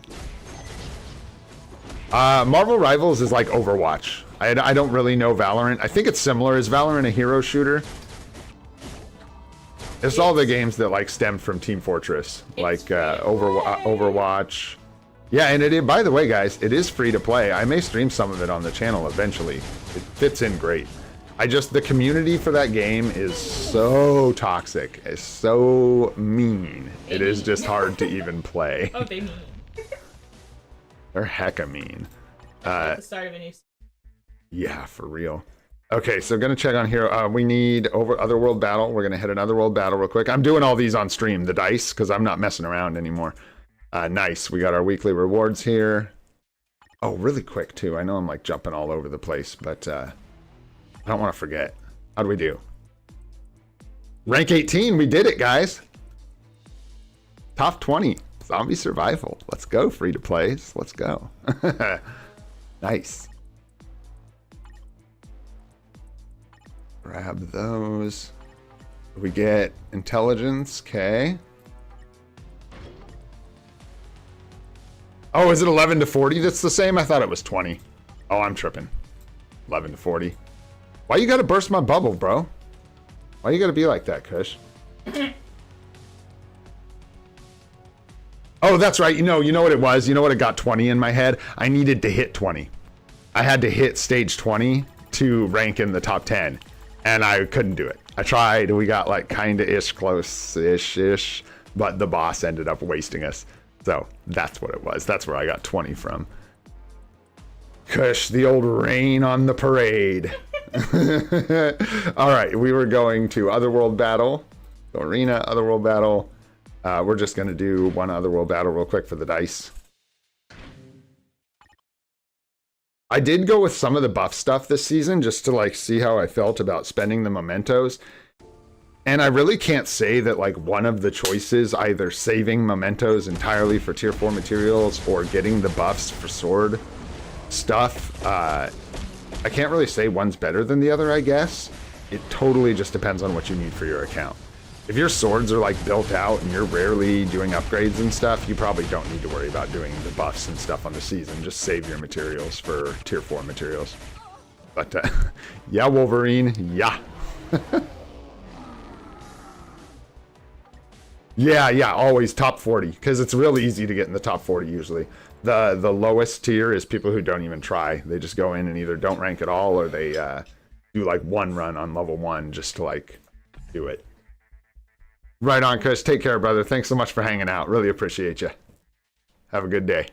Marvel Rivals is like Overwatch. I don't really know Valorant. I think it's similar. Is Valorant a hero shooter? It's all the games that like stemmed from Team Fortress. Like Overwatch. Yeah, and by the way, guys, it is free to play. I may stream some of it on the channel eventually. It fits in great. The community for that game is so toxic. It's so mean. It is just hard to even play. Oh, they mean. They're hecka mean. At the start of a new... Yeah, for real. Okay, so gonna check on here. We need Otherworld Battle. We're gonna hit an Otherworld Battle real quick. I'm doing all these on stream, the dice, because I'm not messing around anymore. Nice, we got our weekly rewards here. Oh, really quick too. I know I'm like jumping all over the place, but I don't want to forget. How do we do? Rank 18, we did it, guys. Top 20, zombie survival. Let's go, free to plays. Let's go. Nice. Grab those. We get intelligence, okay. Oh, is it 11 to 40 that's the same? I thought it was 20. Oh, I'm tripping. 11 to 40. Why you gotta burst my bubble, bro? Why you gotta be like that, Kush? Oh, that's right. You know what it was? You know what it got 20 in my head? I needed to hit 20. I had to hit stage 20 to rank in the top 10. And I couldn't do it. I tried. We got like kinda-ish, close-ish, but the boss ended up wasting us. So that's what it was. That's where I got 20 from. Kush, the old rain on the parade. All right, we were going to Otherworld Battle. Arena, Otherworld Battle. We're just going to do one Otherworld Battle real quick for the dice. I did go with some of the buff stuff this season just to like see how I felt about spending the mementos. And I really can't say that like one of the choices, either saving mementos entirely for tier 4 materials or getting the buffs for sword stuff, I can't really say one's better than the other, I guess. It totally just depends on what you need for your account. If your swords are like built out and you're rarely doing upgrades and stuff, you probably don't need to worry about doing the buffs and stuff on the season. Just save your materials for tier 4 materials. But yeah, Wolverine, yeah. Yeah, always top 40, because it's really easy to get in the top 40 usually. The lowest tier is people who don't even try. They just go in and either don't rank at all or they do like one run on level 1 just to like do it. Right on, Chris. Take care, brother. Thanks so much for hanging out. Really appreciate you. Have a good day.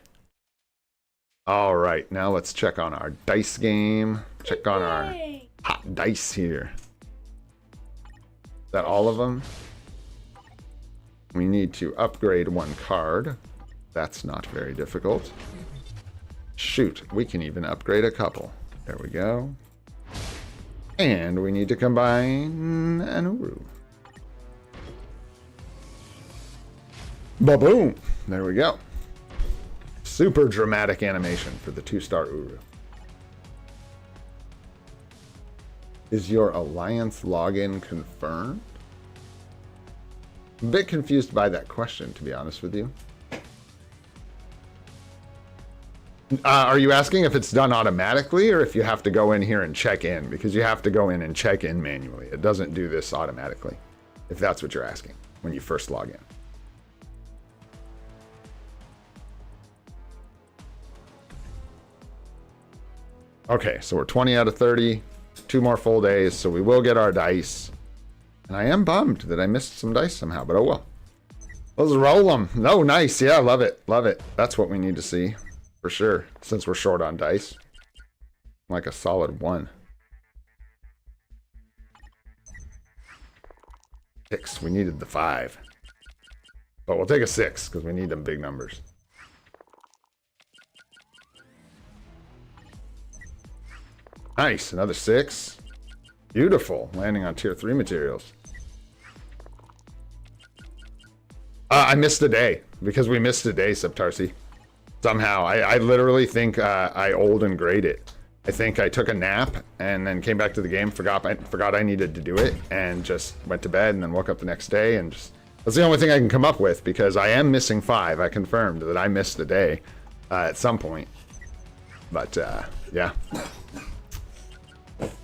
All right, now let's check on our dice game. Check on our hot dice here. Is that all of them? We need to upgrade one card. That's not very difficult. Shoot, we can even upgrade a couple. There we go. And we need to combine an Uru. Ba-boom! There we go. Super dramatic animation for the 2-star Uru. Is your alliance login confirmed? I'm a bit confused by that question, to be honest with you. Are you asking if it's done automatically or if you have to go in here and check in? Because you have to go in and check in manually. It doesn't do this automatically, if that's what you're asking when you first log in. Okay, so we're 20 out of 30. 2 more full days, so we will get our dice. And I am bummed that I missed some dice somehow, but oh well. Let's roll them. No, nice. Yeah, love it. Love it. That's what we need to see. For sure, since we're short on dice. Like a solid 1. 6. We needed the 5. But we'll take a 6, because we need them big numbers. Nice, another 6. Beautiful, landing on tier 3 materials. I missed a day, because we missed a day, Subtarsi. Somehow, I literally think I old and grayed it. I think I took a nap and then came back to the game, forgot I needed to do it, and just went to bed and then woke up the next day and just... That's the only thing I can come up with, because I am missing 5. I confirmed that I missed a day at some point. But, yeah.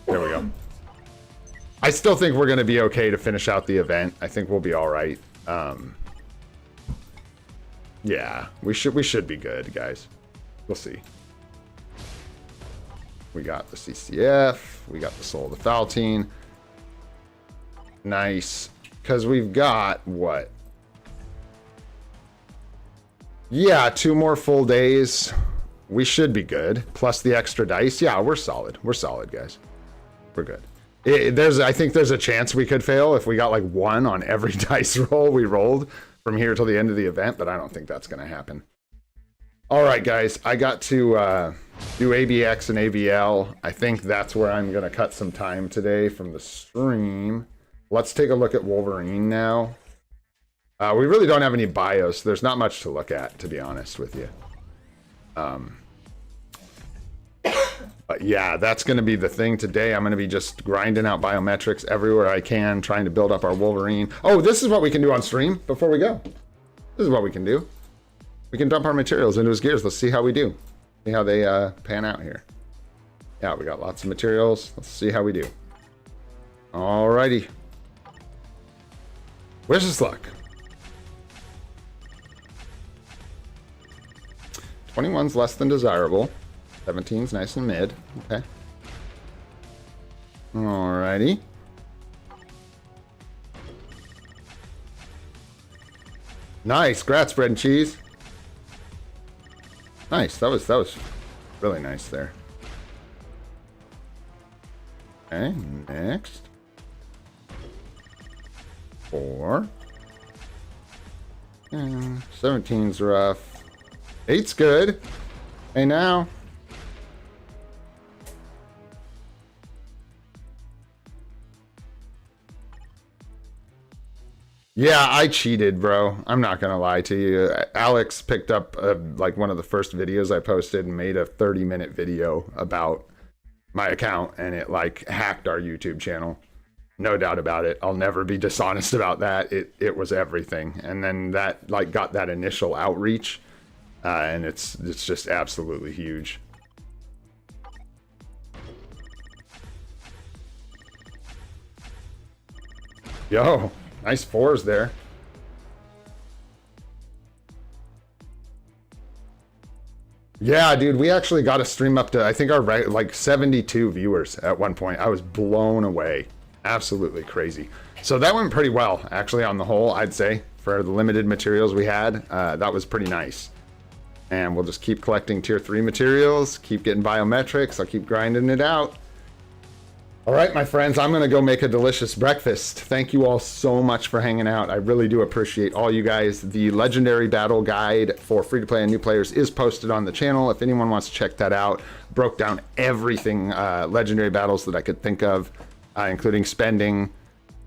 There we go. I still think we're going to be okay to finish out the event. I think we'll be all right. Yeah, we should be good, guys. We'll see. We got the CCF. We got the Soul of the Faltine. Nice. Because we've got, what? Yeah, 2 more full days. We should be good. Plus the extra dice. Yeah, we're solid. We're solid, guys. We're good. I think there's a chance we could fail if we got like 1 on every dice roll we rolled from here till the end of the event, but I don't think that's going to happen. All right, guys, I got to do ABX and ABL. I think that's where I'm going to cut some time today from the stream. Let's take a look at Wolverine now. We really don't have any bios. There's not much to look at, to be honest with you. But yeah, that's going to be the thing today. I'm going to be just grinding out biometrics everywhere I can, trying to build up our Wolverine. Oh, this is what we can do on stream before we go. This is what we can do. We can dump our materials into his gears. Let's see how we do. See how they pan out here. Yeah, we got lots of materials. Let's see how we do. Alrighty. Wish us luck. 21's less than desirable. 17's nice and mid. Okay. Alrighty. Nice. Grats, bread and cheese. Nice. That was really nice there. Okay, next. 4. 17's rough. 8's good. Hey, now. Yeah, I cheated, bro. I'm not gonna lie to you. Alex picked up like one of the first videos I posted and made a 30-minute video about my account, and it like hacked our YouTube channel. No doubt about it. I'll never be dishonest about that. It was everything, and then that like got that initial outreach, and it's just absolutely huge. Yo. Nice 4s there. Yeah, dude, we actually got a stream up to, I think, our like 72 viewers at one point. I was blown away. Absolutely crazy. So that went pretty well, actually, on the whole, I'd say, for the limited materials we had. That was pretty nice. And we'll just keep collecting tier 3 materials, keep getting biometrics. I'll keep grinding it out. All right, my friends, I'm going to go make a delicious breakfast. Thank you all so much for hanging out. I really do appreciate all you guys. The Legendary Battle Guide for free-to-play and new players is posted on the channel. If anyone wants to check that out, broke down everything, Legendary Battles that I could think of, including spending,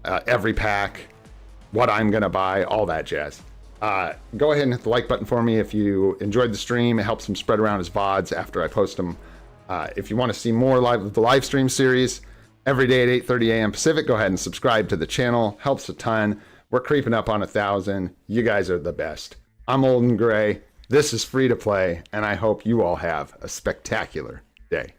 every pack, what I'm going to buy, all that jazz. Go ahead and hit the like button for me if you enjoyed the stream. It helps them spread around as VODs after I post them. If you want to see more of the live stream series, every day at 8:30 a.m. Pacific, go ahead and subscribe to the channel. Helps a ton. We're creeping up on 1,000. You guys are the best. I'm old and gray. This is free to play, and I hope you all have a spectacular day.